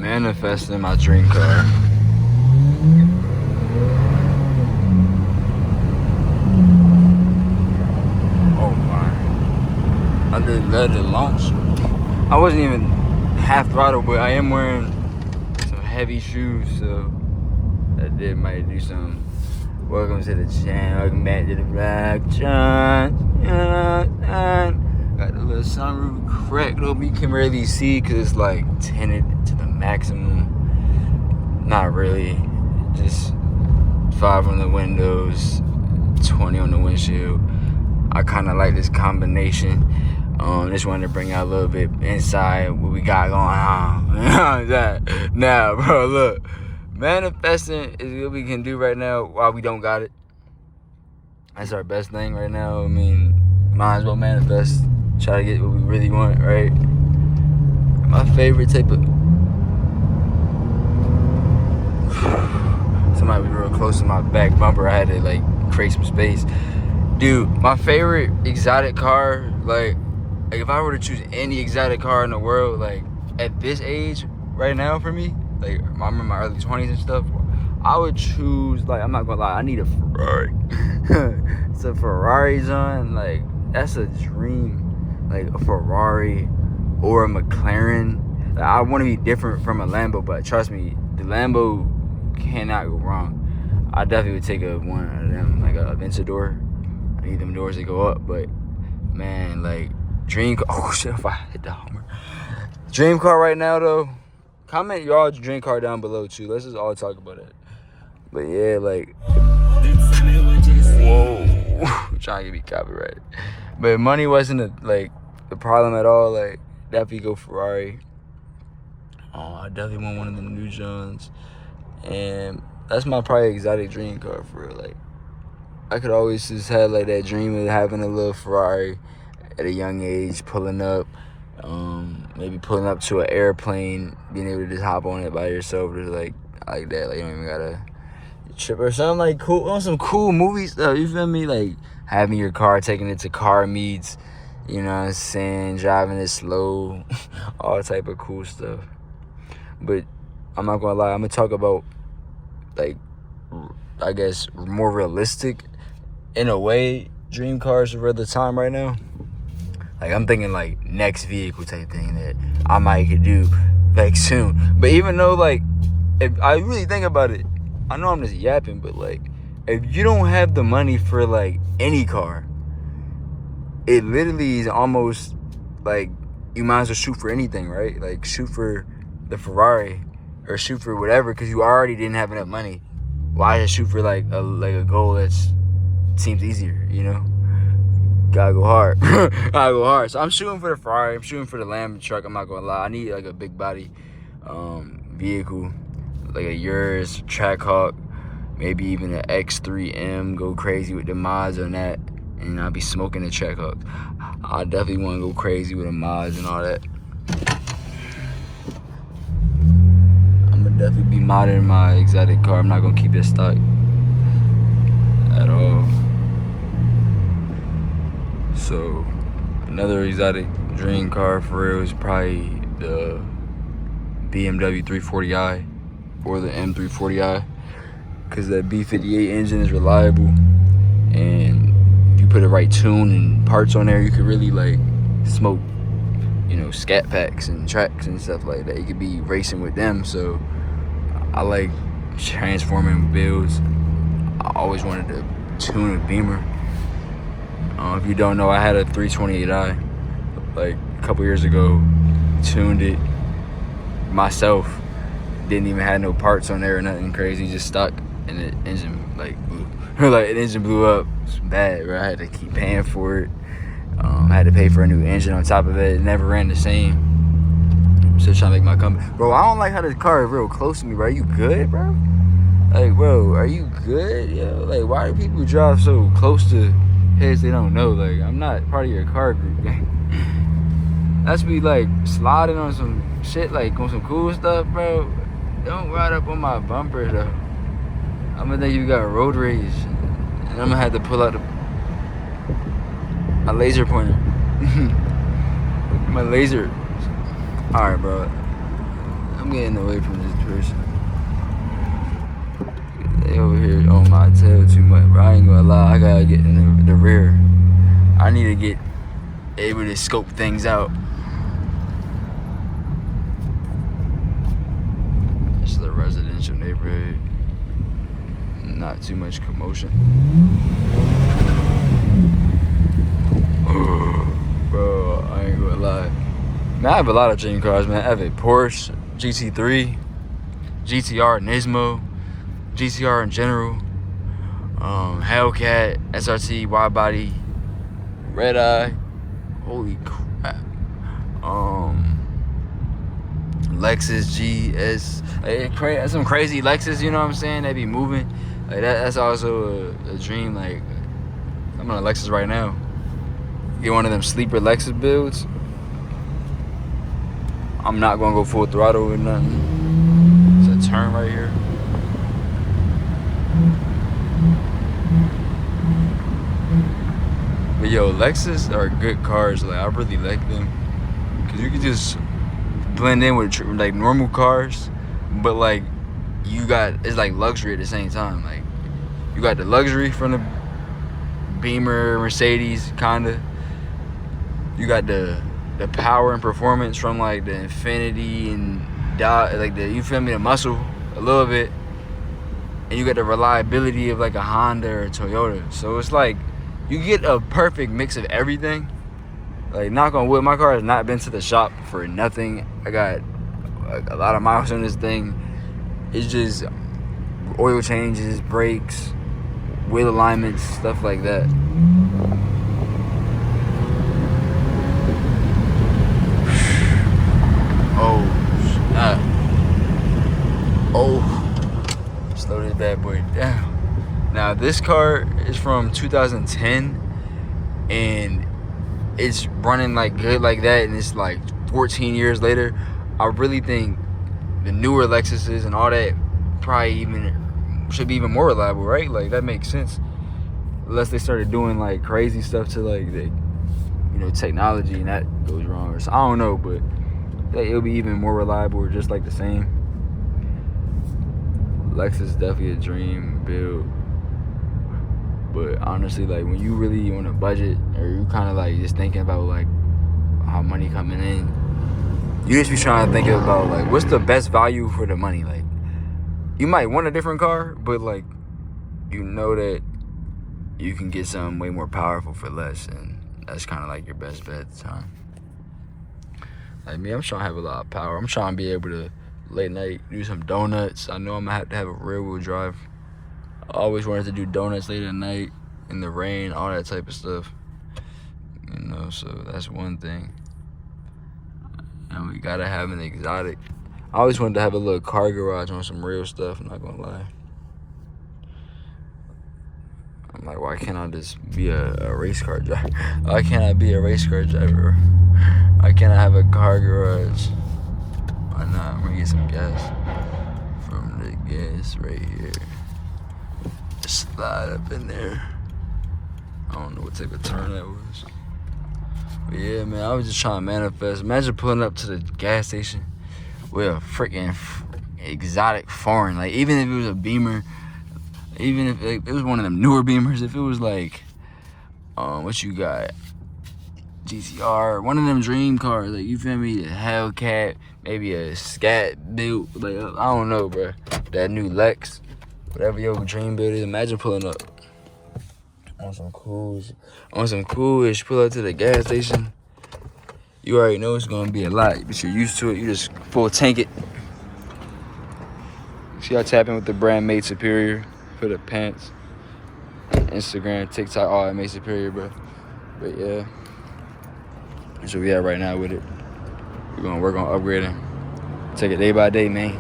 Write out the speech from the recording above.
Manifesting my dream car. Oh my. I did let it launch. I wasn't even half throttle, but I am wearing some heavy shoes, so that might do something. Welcome to the channel. Welcome back to the vlog. Got the little sunroof cracked open. You can barely see because it's like tinted to the maximum. Not really. Just 5 on the windows, 20 on the windshield. I kind of like this combination. Just wanted to bring out a little bit inside what we got going on. Now, bro, look. Manifesting is what we can do right now while we don't got it. That's our best thing right now. I mean, might as well manifest. Try to get what we really want, right? My favorite type of... Somebody was real close to my back bumper. I had to, like, create some space. Dude, my favorite exotic car, like if I were to choose any exotic car in the world, like, at this age, right now for me, like, I'm in my early 20s and stuff, I would choose, like, I'm not gonna lie, I need a Ferrari. It's a Ferrari, son, like, that's a dream. Like, a Ferrari or a McLaren. Like, I want to be different from a Lambo, but trust me, the Lambo cannot go wrong. I definitely would take one of them, like a Aventador. I need them doors to go up, but, man, like, dream car. Oh, shit, if I hit the Hummer. Dream car right now, though. Comment y'all dream car down below too. Let's just all talk about it. But yeah, like, whoa, trying to get me copyrighted. But money wasn't the problem at all. Like, definitely go Ferrari. I definitely want one of them new Johns, and that's my probably exotic dream car for real. Like, I could always just have like that dream of having a little Ferrari at a young age, pulling up. Maybe pulling up to an airplane, being able to just hop on it by yourself, just like that. Like, you don't even gotta trip or something, like cool on some cool movie stuff. You feel me? Like having your car, taking it to car meets, you know what I'm saying, driving it slow, all type of cool stuff. But I'm not gonna lie, I'm gonna talk about, like, I guess more realistic in a way dream cars for the time right now. Like, I'm thinking, like, next vehicle type thing that I might could do, like, soon. But even though, like, if I really think about it, I know I'm just yapping, but, like, if you don't have the money for, like, any car, it literally is almost, like, you might as well shoot for anything, right? Like, shoot for the Ferrari or shoot for whatever because you already didn't have enough money. Why just shoot for, like a goal that seems easier, you know? Gotta go hard. Gotta go hard. So I'm shooting for the Ferrari. I'm shooting for the Lambo truck. I'm not gonna lie. I need like a big body vehicle, like a Urus, Trackhawk, maybe even an X3M. Go crazy with the mods on that, and I'll be smoking the Trackhawk. I definitely want to go crazy with the mods and all that. I'm gonna definitely be modding my exotic car. I'm not gonna keep it stock at all. So, another exotic dream car for real is probably the BMW 340i or the M340i, because that B58 engine is reliable, and if you put the right tune and parts on there, you could really, like, smoke, you know, scat packs and tracks and stuff like that. You could be racing with them. So I like transforming builds. I always wanted to tune a Beamer. If you don't know, I had a 328i like a couple years ago. Tuned it myself. Didn't even have no parts on there or nothing crazy. Just stuck, and the engine like blew. Like, the engine blew up. It's bad, bro. I had to keep paying for it. I had to pay for a new engine on top of it. It never ran the same. I'm still trying to make my comeback. Bro, I don't like how this car is real close to me, bro. Are you good, bro? Like, bro, are you good, yo? Like, why do people drive so close to heads they don't know? Like, I'm not part of your car group, gang. That's me, like, sliding on some shit, like, on some cool stuff, bro. Don't ride up on my bumper, though. I'm gonna think you got road rage. And I'm gonna have to pull out my laser pointer. My laser. Alright, bro. I'm I'm getting away from this person. They over here on my tail too much, bro. I ain't gonna lie. I gotta get in the rear. I need to get able to scope things out. This is a residential neighborhood. Not too much commotion. Bro, I ain't gonna lie. Man, I have a lot of dream cars, man. I have a Porsche GT3, GTR Nismo, GTR in general, Hellcat, SRT, wide body, red eye. Holy crap. Lexus GS. Like, some crazy Lexus, you know what I'm saying? They be moving. Like that's also a dream. Like, I'm on a Lexus right now. Get one of them sleeper Lexus builds. I'm not gonna go full throttle or nothing. It's a turn right here. But yo, Lexus are good cars. Like, I really like them, cause you can just blend in with like normal cars, but like it's like luxury at the same time. Like, you got the luxury from the Beamer, Mercedes, kinda. You got the power and performance from like the Infiniti and like the, you feel me, the muscle a little bit, and you got the reliability of like a Honda or a Toyota. So it's like you get a perfect mix of everything. Like, knock on wood, my car has not been to the shop for nothing. I got a lot of miles on this thing. It's just oil changes, brakes, wheel alignments, stuff like that. Oh, snap. Oh, slow this bad boy down. Now, this car is from 2010, and it's running like good like that, and it's like 14 years later. I really think the newer Lexuses and all that probably should be even more reliable, right? Like, that makes sense, unless they started doing like crazy stuff to like the, you know, technology, and that goes wrong or so. I don't know, but it'll be even more reliable or just like the same. Lexus is definitely a dream build. But honestly, like, when you really on a budget, or you kind of like just thinking about like how money coming in, you just be trying to think about like what's the best value for the money. Like, you might want a different car, but like, you know that you can get something way more powerful for less, and that's kind of like your best bet at the time. Like me, I'm trying to have a lot of power. I'm trying to be able to late night do some donuts. I know I'm gonna have to have a rear wheel drive. I always wanted to do donuts late at night in the rain, all that type of stuff. You know, so that's one thing. And we gotta have an exotic. I always wanted to have a little car garage on some real stuff, I'm not gonna lie. I'm like, why can't I just be a race car driver? Why can't I be a race car driver? Why can't I have a car garage? Why not? I'm gonna get some gas from the gas right here. Slide up in there. I don't know what type of turn that was. But yeah, man, I was just trying to manifest. Imagine pulling up to the gas station with a freaking exotic foreign. Like, even if it was a Beamer, even if it was one of them newer Beamers, if it was like, what you got? GTR, one of them dream cars, like, you feel me? A Hellcat, maybe a Scat build, like, I don't know, bro. That new Lex. Whatever your dream build is, imagine pulling up on some coolish, pull up to the gas station. You already know it's gonna be a lot, but you're used to it. You just full tank it. See, I tap in with the brand Made Superior for the pants, Instagram, TikTok, all that Made Superior, bro. But yeah, that's where we at right now with it. We're gonna work on upgrading. Take it day by day, man.